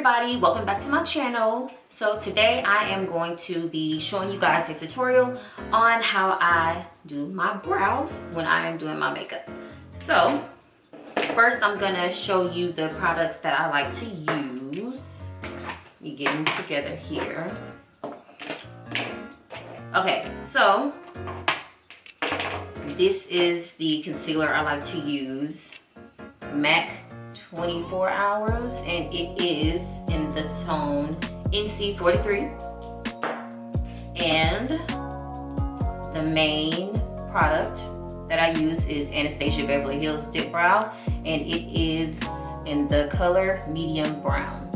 everybody, welcome back to my channel. So today I am going to be showing you guys a tutorial on how I do my brows when I am doing my makeup. So first I'm gonna show you the products that I like to use. Let me get them together here. Okay, so this is the concealer I like to use, MAC 24 hours, and it is in the tone NC43. And the main product that I use is Anastasia Beverly Hills Dip Brow, and it is in the color medium brown.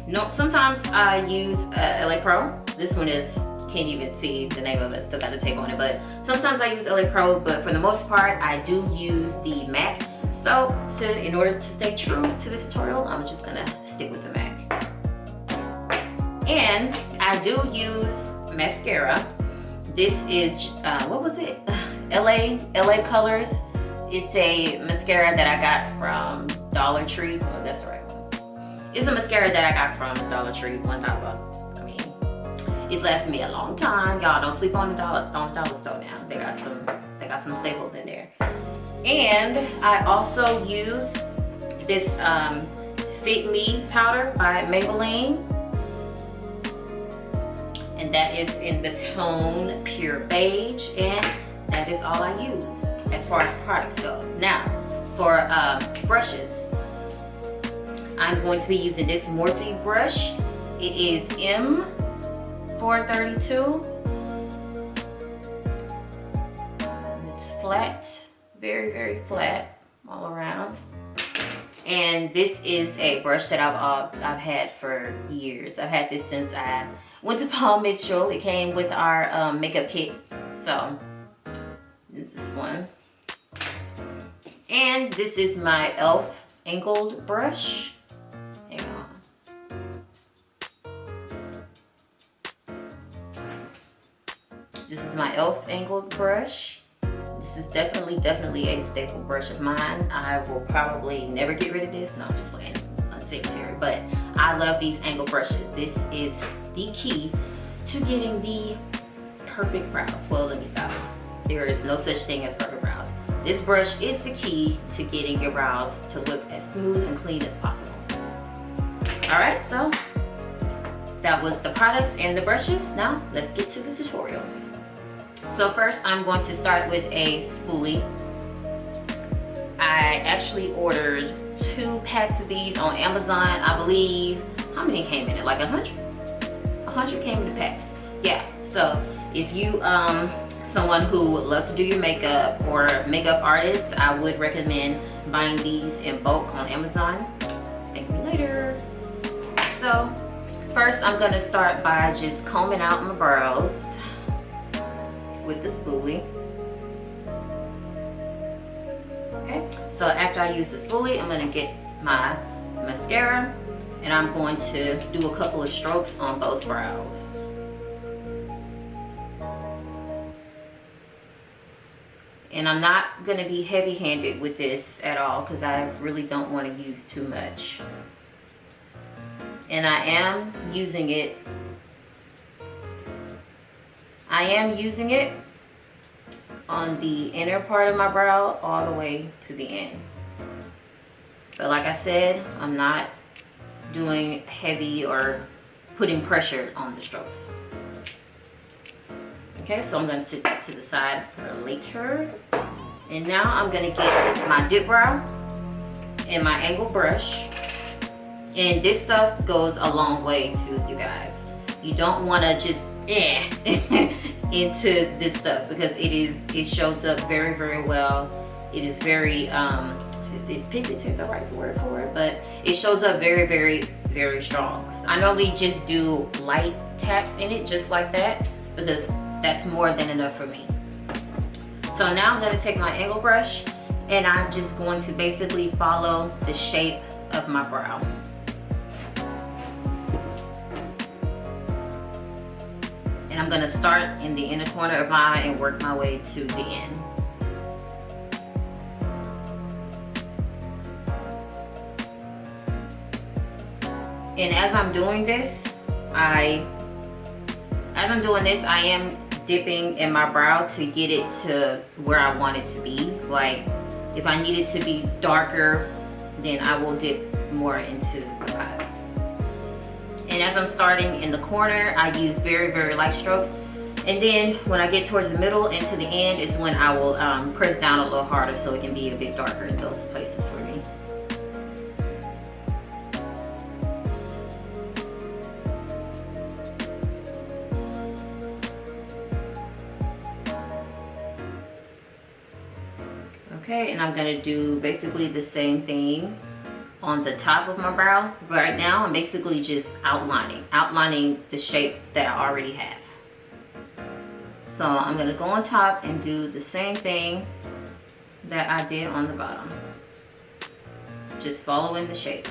No, sometimes I use LA Pro. This one is, can't even see the name of it, still got the tape on it, but sometimes I use LA Pro, but for the most part I do use the MAC. So in order to stay true to this tutorial, I'm just gonna stick with the MAC. And I do use mascara. This is what was it, LA Colors. It's a mascara that I got from Dollar Tree. Oh, that's right, it's a mascara that I got from Dollar Tree, $1. It's lasted me a long time. Y'all don't sleep on the dollar store now. They got some staples in there. And I also use this Fit Me powder by Maybelline, and that is in the tone Pure Beige, and that is all I use as far as products go. Now for brushes, I'm going to be using this Morphe brush. It is M432. It's flat, very, very flat all around. And this is a brush that I've had for years. I've had this since I went to Paul Mitchell. It came with our makeup kit. So this is this one. And this is my e.l.f. angled brush. Hang on. This is my e.l.f. angled brush. This is definitely a staple brush of mine. I will probably never get rid of this. No, I'm just playing unsanitary, but I love these angled brushes. This is the key to getting the perfect brows. Well, let me stop. There is no such thing as perfect brows. This brush is the key to getting your brows to look as smooth and clean as possible. All right, so that was the products and the brushes. Now let's get to the tutorial. So first I'm going to start with a spoolie. I actually ordered 2 packs of these on Amazon. I believe, how many came in it? Like 100? 100 came in the packs. Yeah, so if you someone who loves to do your makeup or makeup artist, I would recommend buying these in bulk on Amazon. Thank me later. So first I'm gonna start by just combing out my brows with the spoolie. Okay, so after I use the spoolie, I'm gonna get my mascara and I'm going to do a couple of strokes on both brows. And I'm not gonna be heavy-handed with this at all because I really don't want to use too much. And I am using it on the inner part of my brow all the way to the end. But like I said, I'm not doing heavy or putting pressure on the strokes. Okay, so I'm going to sit that to the side for later. And now I'm going to get my dip brow and my angle brush. And this stuff goes a long way too, you guys. You don't want to just into this stuff because it shows up very, very well. It is very is pigmented the right word for it, but it shows up very, very, very strong. So I normally just do light taps in it just like that because that's more than enough for me. So now I'm going to take my angle brush and I'm just going to basically follow the shape of my brow. And I'm going to start in the inner corner of my eye and work my way to the end. And as I'm doing this, I am dipping in my brow to get it to where I want it to be. Like if I need it to be darker, then I will dip more into the pot. And as I'm starting in the corner, I use very, very light strokes. And then when I get towards the middle and to the end is when I will press down a little harder so it can be a bit darker in those places for me. Okay, and I'm gonna do basically the same thing on the top of my brow. Right now, I'm basically just outlining the shape that I already have. So I'm gonna go on top and do the same thing that I did on the bottom. Just following the shape.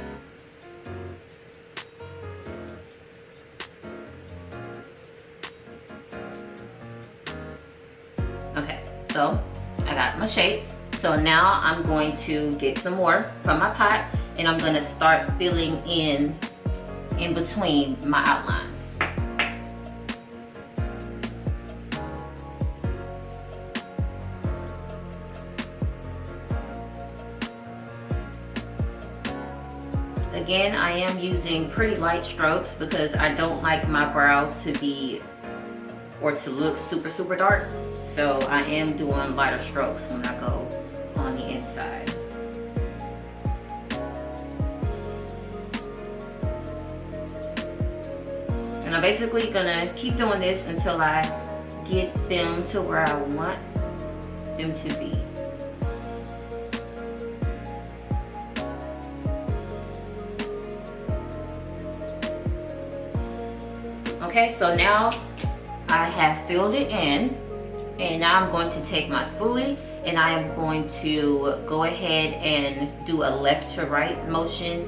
Okay, so I got my shape. So now I'm going to get some more from my pot and I'm gonna start filling in between my outlines. Again, I am using pretty light strokes because I don't like my brow to be or to look super, super dark. So I am doing lighter strokes when I go on the inside. And I'm basically gonna keep doing this until I get them to where I want them to be. Okay, so now I have filled it in, and now I'm going to take my spoolie and I am going to go ahead and do a left to right motion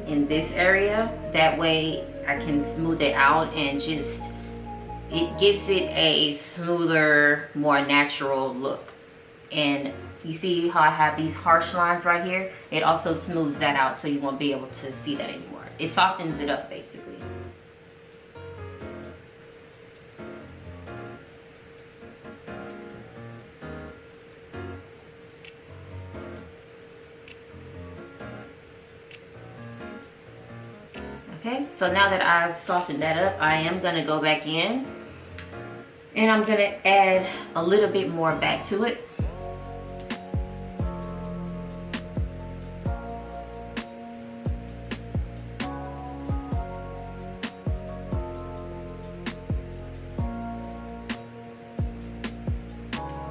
in this area. That way I can smooth it out and just, it gives it a smoother, more natural look. And you see how I have these harsh lines right here? It also smooths that out so you won't be able to see that anymore. It softens it up basically. Okay, so now that I've softened that up, I am gonna go back in and I'm gonna add a little bit more back to it.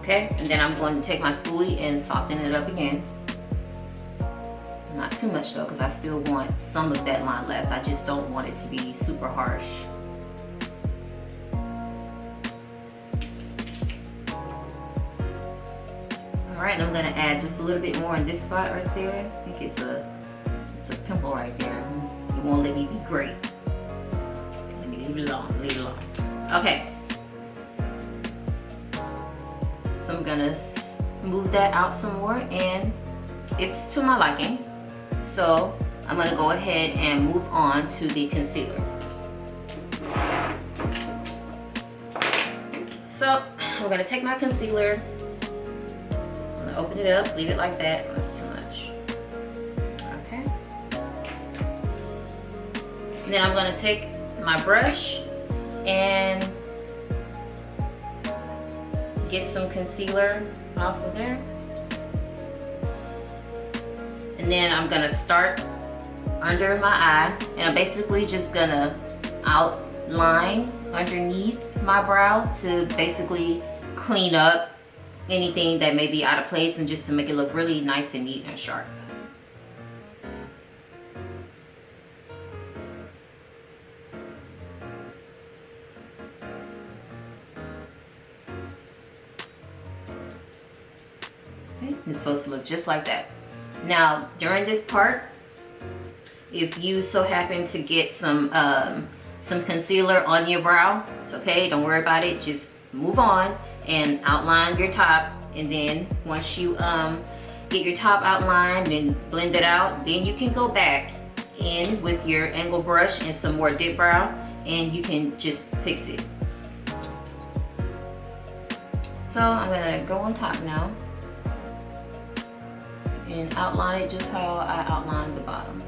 Okay, and then I'm going to take my spoolie and soften it up again. Not too much though, because I still want some of that line left. I just don't want it to be super harsh. Alright, and I'm going to add just a little bit more in this spot right there. I think it's a pimple right there. It won't let me be great. Let me leave it alone, leave it alone. Okay. So I'm going to smooth that out some more, and it's to my liking. So I'm gonna go ahead and move on to the concealer. So I'm gonna take my concealer, I'm gonna open it up, leave it like that. That's too much. Okay. And then I'm gonna take my brush and get some concealer off of there. And then I'm gonna start under my eye, and I'm basically just gonna outline underneath my brow to basically clean up anything that may be out of place and just to make it look really nice and neat and sharp. Okay, it's supposed to look just like that. Now, during this part, if you so happen to get some concealer on your brow, it's okay, don't worry about it. Just move on and outline your top, and then once you get your top outlined and blend it out, then you can go back in with your angled brush and some more dip brow, and you can just fix it. So I'm gonna go on top now and outline it just how I outlined the bottom.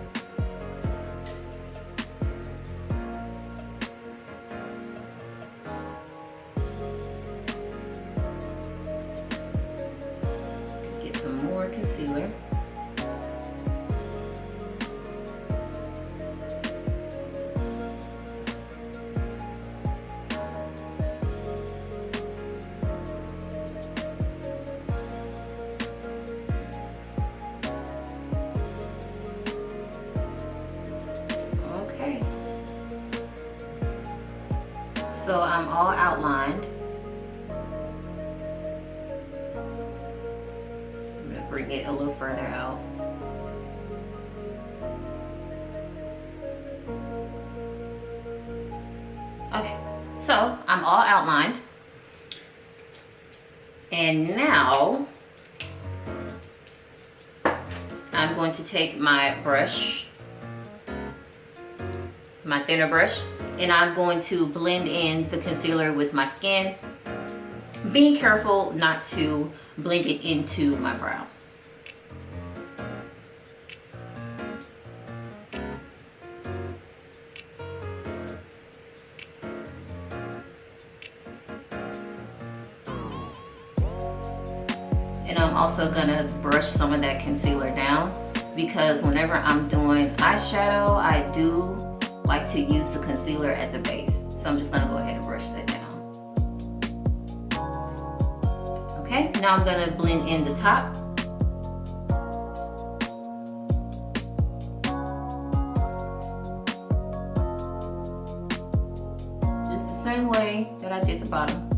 Get some more concealer. So I'm all outlined. I'm gonna bring it a little further out. Okay, so I'm all outlined. And now I'm going to take my brush, my thinner brush, and I'm going to blend in the concealer with my skin, being careful not to blend it into my brow. And I'm also gonna brush some of that concealer down, because whenever I'm doing eyeshadow, I do like to use the concealer as a base. So I'm just gonna go ahead and brush that down. Okay, now I'm gonna blend in the top. It's just the same way that I did the bottom.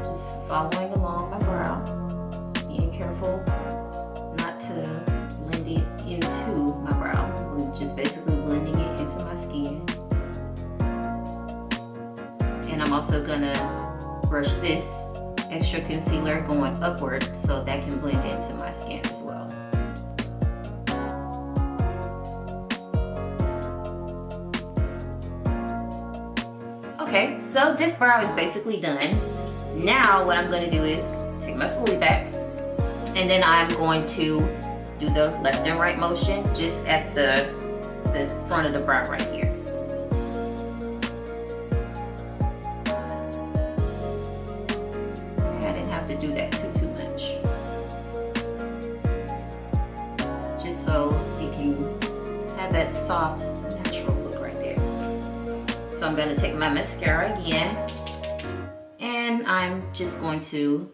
Just following along my brow, being careful not to blend it into my brow. I'm just basically blending it into my skin. And I'm also gonna brush this extra concealer going upward so that can blend into my skin as well. Okay, so this brow is basically done. Now what I'm gonna do is take my spoolie back, and then I'm going to do the left and right motion just at the front of the brow right here. I didn't have to do that too much. Just so you can have that soft, natural look right there. So I'm gonna take my mascara again, and I'm just going to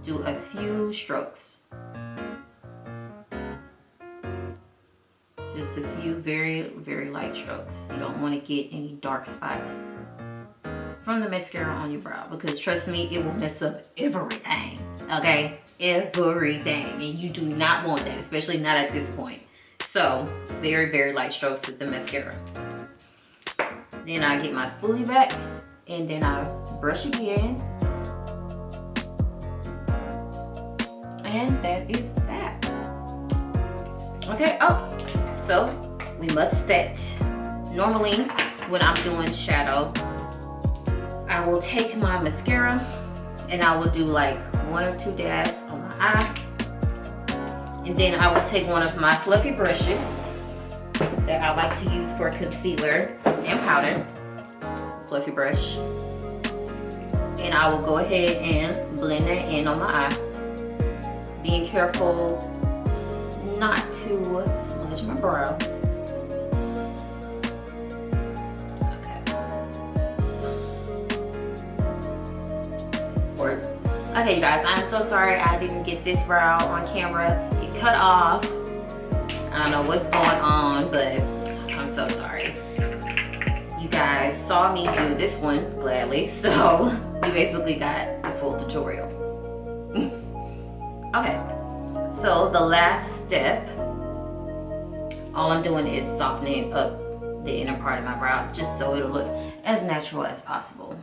do a few strokes. Just a few very, very light strokes. You don't want to get any dark spots from the mascara on your brow, because trust me, it will mess up everything, okay? Everything, and you do not want that, especially not at this point. So, very, very light strokes with the mascara. Then I get my spoolie back, and then I brush again. And that is that. Okay, oh. So we must set. Normally when I'm doing shadow, I will take my mascara and I will do like 1 or 2 dabs on my eye. And then I will take one of my fluffy brushes that I like to use for concealer and powder. Fluffy brush. And I will go ahead and blend that in on my eye. Being careful not to smudge my brow. Okay, you guys, I'm so sorry I didn't get this brow on camera. It cut off. I don't know what's going on, but I'm so sorry. You guys saw me do this one gladly, so you basically got the full tutorial. Okay. So the last step, all I'm doing is softening up the inner part of my brow just so it'll look as natural as possible.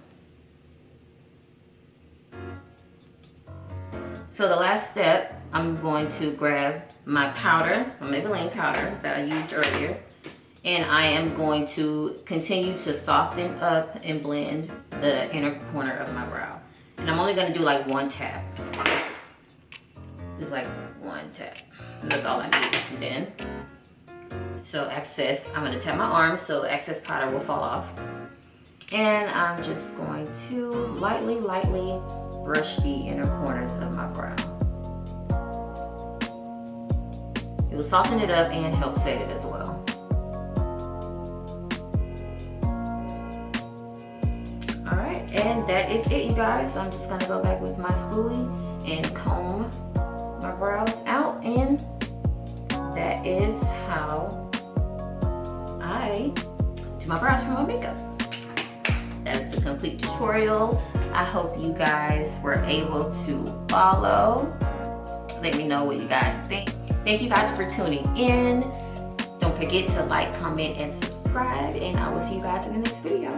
So the last step I'm going to grab my powder, my Maybelline powder that I used earlier, and I am going to continue to soften up and blend the inner corner of my brow. And I'm only gonna do like one tap. Just like one tap. And that's all I need. And then, so excess, I'm gonna tap my arm so excess powder will fall off. And I'm just going to lightly brush the inner corners of my brow. It will soften it up and help set it as well. All right, and that is it, you guys. So I'm just gonna go back with my spoolie and comb my brows out, and that is how I do my brows for my makeup. That's the complete tutorial. I hope you guys were able to follow. Let me know what you guys think. Thank you guys for tuning in. Don't forget to like, comment, and subscribe, and I will see you guys in the next video.